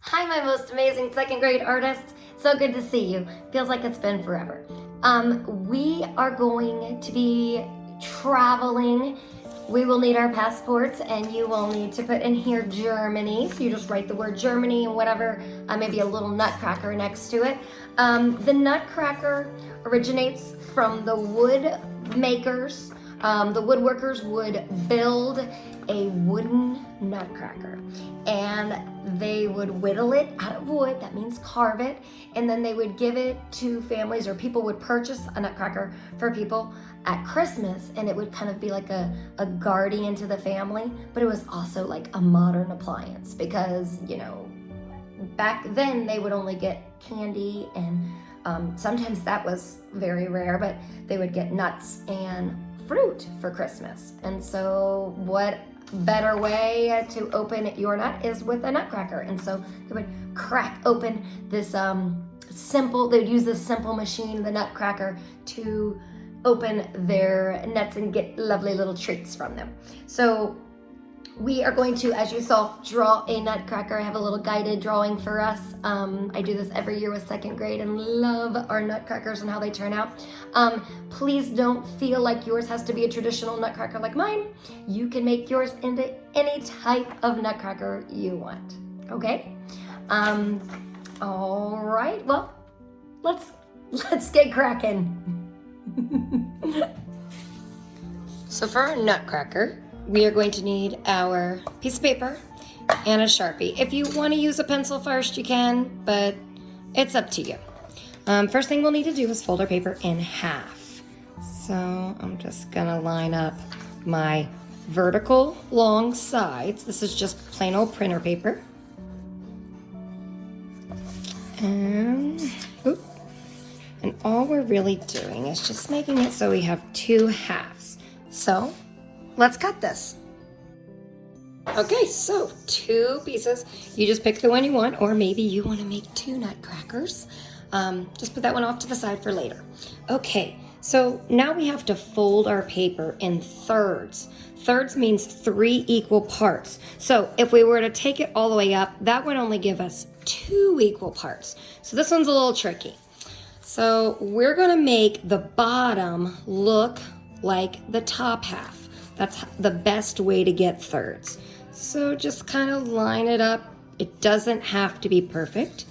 Hi, my most amazing second grade artists. So good to see you. Feels like it's been forever. We are going to be traveling. We will need our passports, and you will need to put in here Germany. So you just write the word Germany and whatever, maybe a little nutcracker next to it. The nutcracker originates from the wood makers. The woodworkers would build a wooden nutcracker, and they would whittle it out of wood, that means carve it, and then they would give it to families, or people would purchase a nutcracker for people at Christmas, and it would kind of be like a guardian to the family, but it was also like a modern appliance because, back then they would only get candy, and sometimes that was very rare, but they would get nuts and fruit for Christmas. And so what better way to open your nut is with a nutcracker. And so they would crack open this they would use this simple machine, the nutcracker, to open their nuts and get lovely little treats from them. So we are going to, as you saw, draw a nutcracker. I have a little guided drawing for us. I do this every year with second grade and love our nutcrackers and how they turn out. Please don't feel like yours has to be a traditional nutcracker like mine. You can make yours into any type of nutcracker you want, okay? All right, well, let's get cracking. So for our nutcracker, we are going to need our piece of paper and a Sharpie. If you want to use a pencil first, you can, but it's up to you. First thing we'll need to do is fold our paper in half. So I'm just gonna line up my vertical long sides. This is just plain old printer paper. And all we're really doing is just making it so we have two halves. So let's cut this. Okay, so two pieces. You just pick the one you want, or maybe you want to make two nutcrackers. Just put that one off to the side for later. Okay, so now we have to fold our paper in thirds. Thirds means 3 equal parts. So if we were to take it all the way up, that would only give us 2 equal parts. So this one's a little tricky. So we're gonna make the bottom look like the top half. That's the best way to get thirds. So just kind of line it up. It doesn't have to be perfect.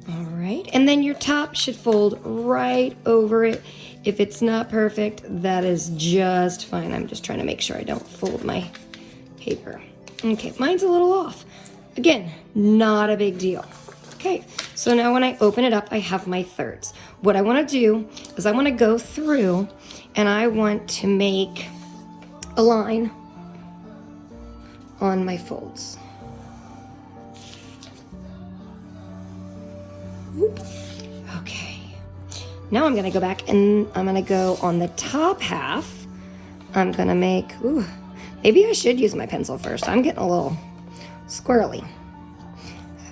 All right, and then your top should fold right over it. If it's not perfect, that is just fine. I'm just trying to make sure I don't fold my paper. Okay, mine's a little off. Again, not a big deal. Okay, so now when I open it up, I have my thirds. What I want to do is I want to go through and I want to make a line on my folds. Whoop. Okay, now I'm gonna go back and I'm gonna go on the top half. I'm gonna make, maybe I should use my pencil first. I'm getting a little squirrely.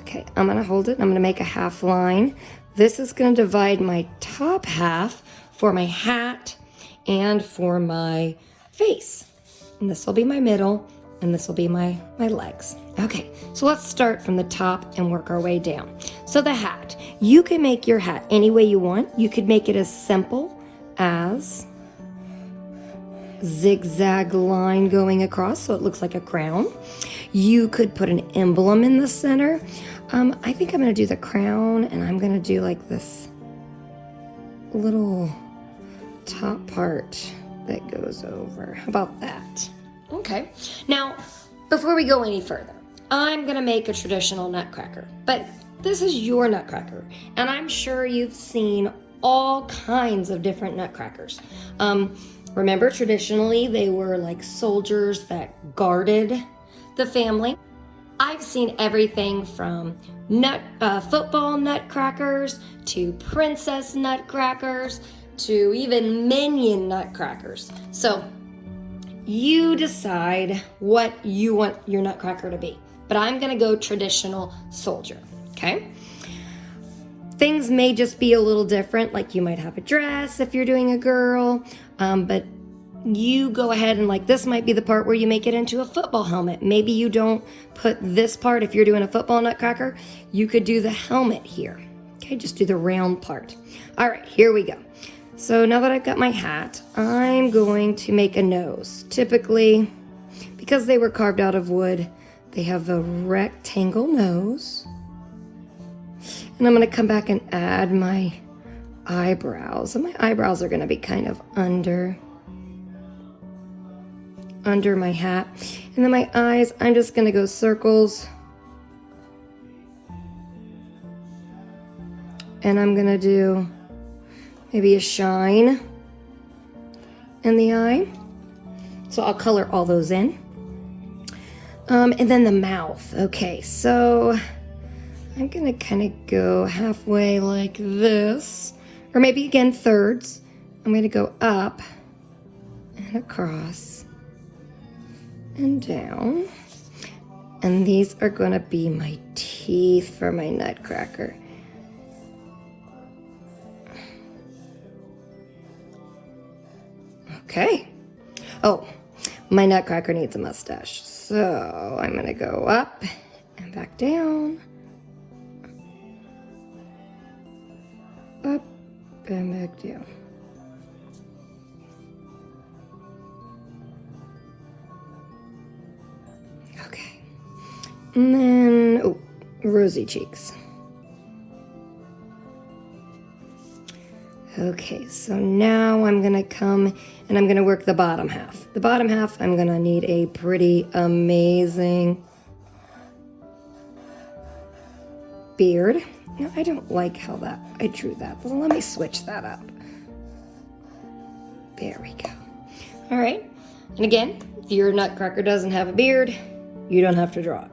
Okay, I'm gonna hold it. I'm gonna make a half line. This is gonna divide my top half for my hat and for my face. And this will be my middle, and this will be my legs. Okay, so let's start from the top and work our way down. So the hat, you can make your hat any way you want. You could make it as simple as zigzag line going across so it looks like a crown. You could put an emblem in the center. I think I'm gonna do the crown, and I'm gonna do like this little top part that goes over. How about that? Okay, now before we go any further, I'm gonna make a traditional nutcracker, but this is your nutcracker, and I'm sure you've seen all kinds of different nutcrackers. Remember, traditionally they were like soldiers that guarded the family. I've seen everything from football nutcrackers to princess nutcrackers to even minion nutcrackers. So you decide what you want your nutcracker to be. But I'm gonna go traditional soldier, okay? Things may just be a little different, like you might have a dress if you're doing a girl, but you go ahead and, like, this might be the part where you make it into a football helmet. Maybe you don't put this part. If you're doing a football nutcracker, you could do the helmet here. Okay, just do the round part. All right, here we go. So now that I've got my hat, I'm going to make a nose. Typically, because they were carved out of wood, they have a rectangle nose. And I'm going to come back and add my eyebrows. And my eyebrows are going to be kind of under my hat. And then my eyes, I'm just going to go circles. And I'm going to do maybe a shine in the eye. So I'll color all those in. And then the mouth. Okay, so I'm going to kind of go halfway like this. Or maybe again thirds. I'm going to go up and across and down. And these are going to be my teeth for my nutcracker. Okay. Oh, my nutcracker needs a mustache. So I'm going to go up and back down. Up and back down. Okay. And then, oh, rosy cheeks. Okay, so now I'm gonna come and I'm gonna work the bottom half. The bottom half, I'm gonna need a pretty amazing beard. No, I don't like how I drew that. Well, let me switch that up. There we go. All right, and again, if your nutcracker doesn't have a beard, you don't have to draw it.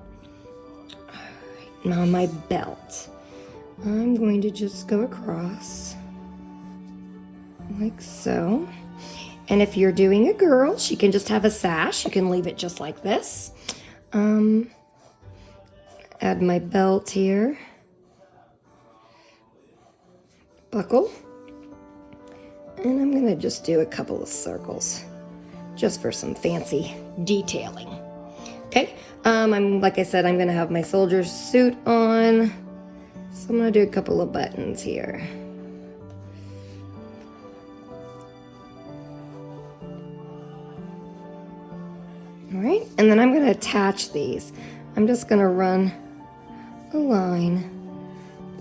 All right, now my belt. I'm going to just go across like so. And if you're doing a girl, she can just have a sash. You can leave it just like this. Add my belt here. Buckle. And I'm gonna just do a couple of circles just for some fancy detailing. Okay, like I said, I'm gonna have my soldier's suit on. So I'm gonna do a couple of buttons here. All right, and then I'm gonna attach these. I'm just gonna run a line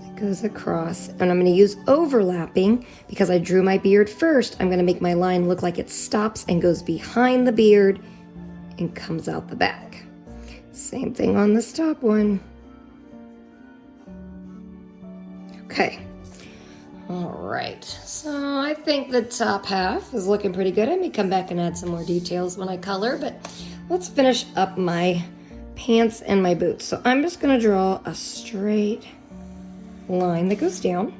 that goes across, and I'm gonna use overlapping because I drew my beard first. I'm gonna make my line look like it stops and goes behind the beard and comes out the back. Same thing on this top one. Okay. All right, so I think the top half is looking pretty good. I may come back and add some more details when I color, but let's finish up my pants and my boots. So I'm just gonna draw a straight line that goes down.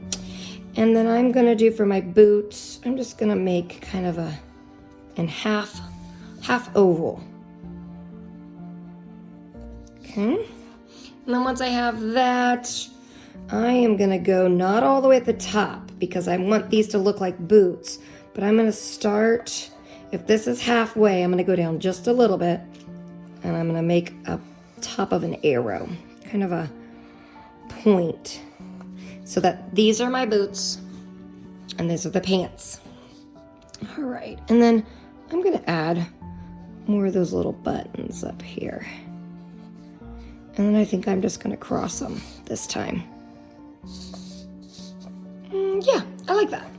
And then I'm gonna do for my boots, I'm just gonna make kind of half oval. Okay, and then once I have that, I am gonna go not all the way at the top because I want these to look like boots, but I'm gonna start, if this is halfway, I'm gonna go down just a little bit and I'm gonna make a top of an arrow, kind of a point, so that these are my boots and these are the pants. All right, and then I'm gonna add more of those little buttons up here. And then I think I'm just gonna cross them this time. Yeah, I like that.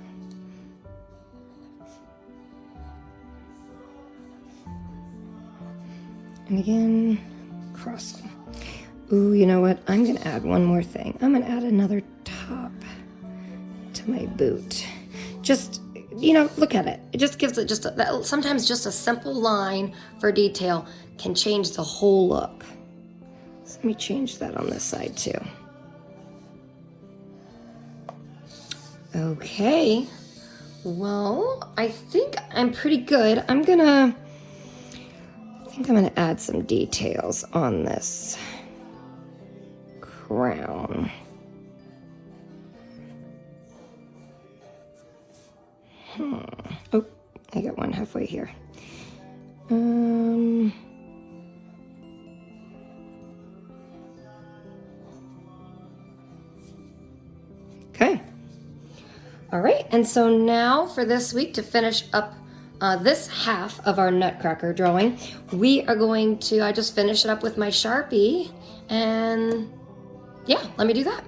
And again, cross them. Ooh, you know what? I'm gonna add one more thing. I'm gonna add another top to my boot. Just, look at it. It just gives it sometimes just a simple line for detail can change the whole look. So let me change that on this side too. Okay, well, I think I'm pretty good. I think I'm gonna add some details on this crown. Oh, I get one halfway here. Okay. All right, and so now for this week, to finish up this half of our Nutcracker drawing, we are going to, I just finished it up with my Sharpie, and yeah, let me do that.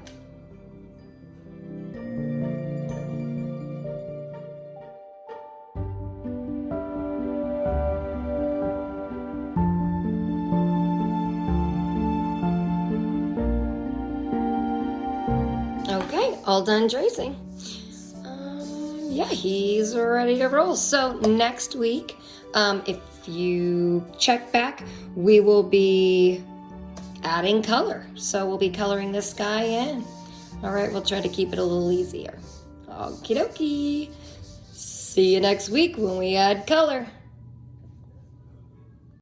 Okay, all done tracing. Yeah, he's ready to roll. So next week, if you check back, we will be adding color. So we'll be coloring this guy in. All right, we'll try to keep it a little easier. Okie dokie. See you next week when we add color.